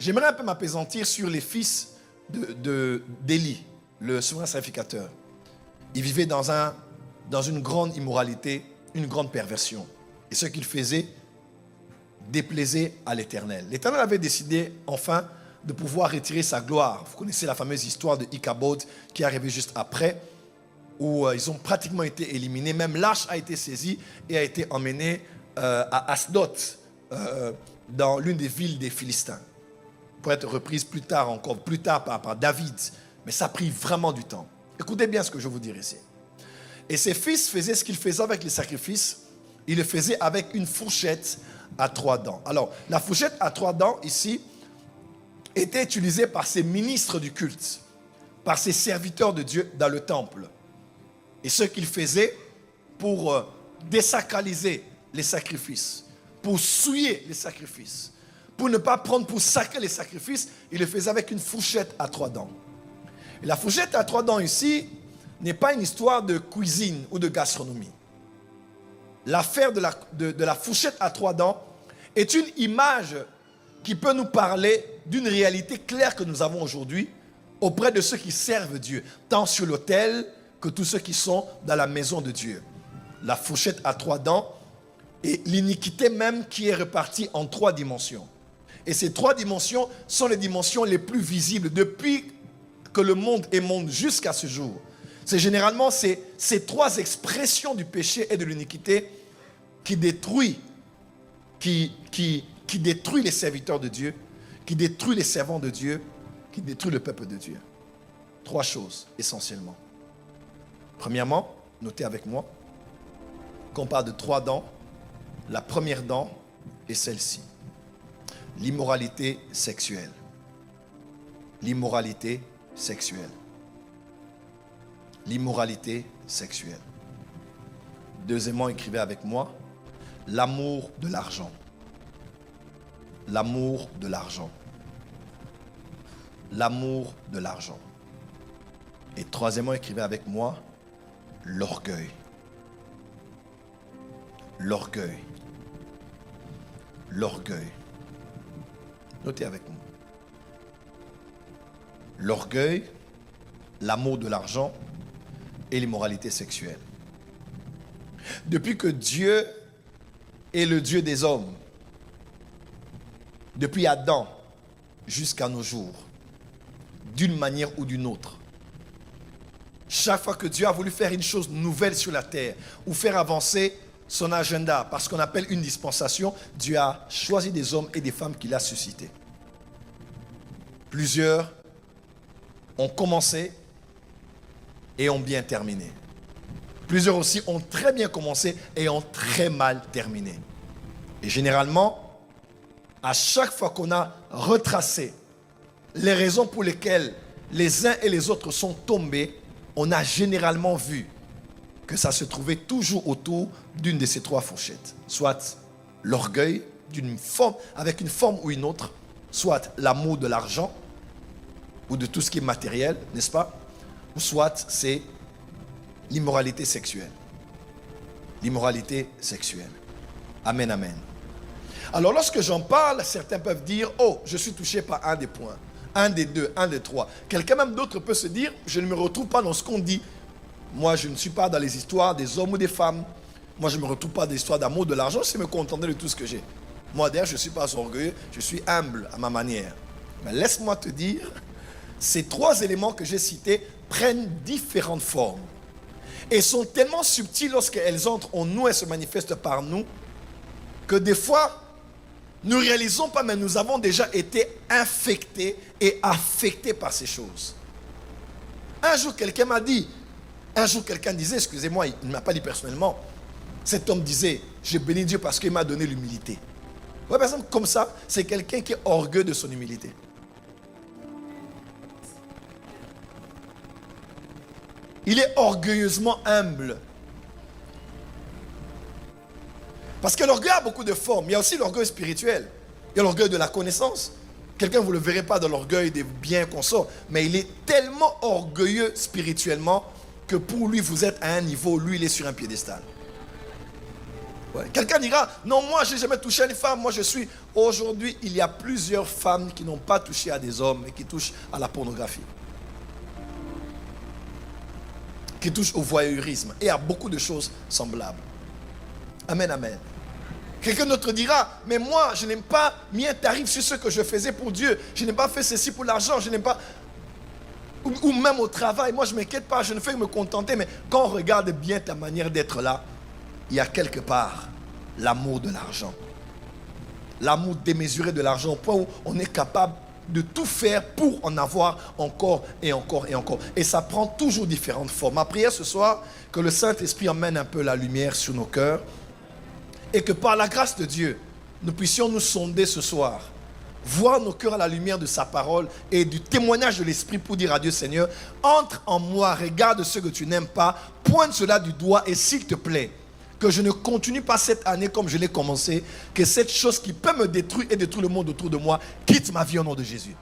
J'aimerais un peu m'apaisantir sur les fils d'Élie, le souverain sacrificateur. Ils vivaient dans une grande immoralité, une grande perversion. Et ce qu'ils faisaient déplaisait à l'Éternel. L'Éternel avait décidé enfin de pouvoir retirer sa gloire. Vous connaissez la fameuse histoire de Ichabod qui est arrivée juste après, où ils ont pratiquement été éliminés. Même l'arche a été saisie et a été emmenée à Asdod, dans l'une des villes des Philistins, pour être reprise plus tard par David. Mais ça a pris vraiment du temps. Écoutez bien ce que je vous dirai ici. Et ses fils faisaient ce qu'ils faisaient avec les sacrifices. Ils le faisaient avec une fourchette à 3 dents. Alors, la fourchette à 3 dents, ici, était utilisée par ces ministres du culte, par ces serviteurs de Dieu dans le temple. Et ce qu'ils faisaient pour désacraliser les sacrifices, pour souiller les sacrifices, pour ne pas prendre pour sacrer les sacrifices, ils le faisaient avec une fourchette à 3 dents. Et la fourchette à 3 dents ici n'est pas une histoire de cuisine ou de gastronomie. L'affaire de la fourchette à 3 dents est une image qui peut nous parler d'une réalité claire que nous avons aujourd'hui auprès de ceux qui servent Dieu, tant sur l'autel que tous ceux qui sont dans la maison de Dieu. La fourchette à 3 dents et l'iniquité même qui est répartie en 3 dimensions. Et ces 3 dimensions sont les dimensions les plus visibles depuis que le monde est monde jusqu'à ce jour. C'est généralement ces 3 expressions du péché et de l'iniquité qui détruit les serviteurs de Dieu, qui détruit les servants de Dieu, qui détruit le peuple de Dieu. 3 choses essentiellement. Premièrement, notez avec moi qu'on parle de 3 dents. La première dent est celle-ci. L'immoralité sexuelle. L'immoralité sexuelle. L'immoralité sexuelle. Deuxièmement, écrivez avec moi, l'amour de l'argent. L'amour de l'argent. L'amour de l'argent. Et troisièmement, écrivez avec moi, l'orgueil. L'orgueil. L'orgueil. Notez avec moi. L'orgueil, l'amour de l'argent et l'immoralité sexuelle. Depuis que Dieu est le Dieu des hommes, depuis Adam jusqu'à nos jours, d'une manière ou d'une autre, chaque fois que Dieu a voulu faire une chose nouvelle sur la terre ou faire avancer son agenda, parce qu'on appelle une dispensation, Dieu a choisi des hommes et des femmes qu'il a suscités. Plusieurs ont commencé et ont bien terminé. Plusieurs aussi ont très bien commencé et ont très mal terminé. Et généralement, à chaque fois qu'on a retracé les raisons pour lesquelles les uns et les autres sont tombés, on a généralement vu que ça se trouvait toujours autour d'une de ces 3 fourchettes. Soit l'orgueil, avec une forme ou une autre, soit l'amour de l'argent, ou de tout ce qui est matériel, n'est-ce pas? Ou soit c'est l'immoralité sexuelle. L'immoralité sexuelle. Amen, amen. Alors lorsque j'en parle, certains peuvent dire, oh, je suis touché par un des points, un des 2, un des 3. Quelqu'un même d'autre peut se dire, je ne me retrouve pas dans ce qu'on dit. Moi, je ne suis pas dans les histoires des hommes ou des femmes. Moi, je ne me retrouve pas dans l'histoire d'amour, de l'argent. Je sais me contenter de tout ce que j'ai. Moi, d'ailleurs, je ne suis pas orgueilleux, je suis humble à ma manière. Mais laisse-moi te dire, ces 3 éléments que j'ai cités prennent différentes formes et sont tellement subtiles lorsqu'elles entrent en nous et se manifestent par nous que des fois, nous ne réalisons pas, mais nous avons déjà été infectés et affectés par ces choses. Un jour, quelqu'un disait, excusez-moi, il ne m'a pas dit personnellement, cet homme disait, je bénis Dieu parce qu'il m'a donné l'humilité. Ouais, par exemple, comme ça, c'est quelqu'un qui est orgueilleux de son humilité. Il est orgueilleusement humble. Parce que l'orgueil a beaucoup de formes. Il y a aussi l'orgueil spirituel. Il y a l'orgueil de la connaissance. Quelqu'un, vous ne le verrez pas dans l'orgueil des biens qu'on sort. Mais il est tellement orgueilleux spirituellement que pour lui, vous êtes à un niveau, lui, il est sur un piédestal. Ouais. Quelqu'un dira, non, moi, je n'ai jamais touché à une femme. Moi, je suis... Aujourd'hui, il y a plusieurs femmes qui n'ont pas touché à des hommes et qui touchent à la pornographie. Qui touchent au voyeurisme et à beaucoup de choses semblables. Amen, amen. Quelqu'un d'autre dira, mais moi, je n'ai pas mis un tarif sur ce que je faisais pour Dieu. Je n'ai pas fait ceci pour l'argent. Je n'ai pas... Ou même au travail, moi, je ne m'inquiète pas. Je ne fais que me contenter. Mais quand on regarde bien ta manière d'être là, il y a quelque part l'amour de l'argent. L'amour démesuré de l'argent au point où on est capable de tout faire pour en avoir encore et encore et encore. Et ça prend toujours différentes formes. Ma prière ce soir, que le Saint-Esprit emmène un peu la lumière sur nos cœurs et que par la grâce de Dieu, nous puissions nous sonder ce soir, voir nos cœurs à la lumière de sa parole et du témoignage de l'Esprit pour dire à Dieu, Seigneur, entre en moi, regarde ce que tu n'aimes pas, pointe cela du doigt et s'il te plaît, que je ne continue pas cette année comme je l'ai commencé, que cette chose qui peut me détruire et détruire le monde autour de moi, quitte ma vie au nom de Jésus.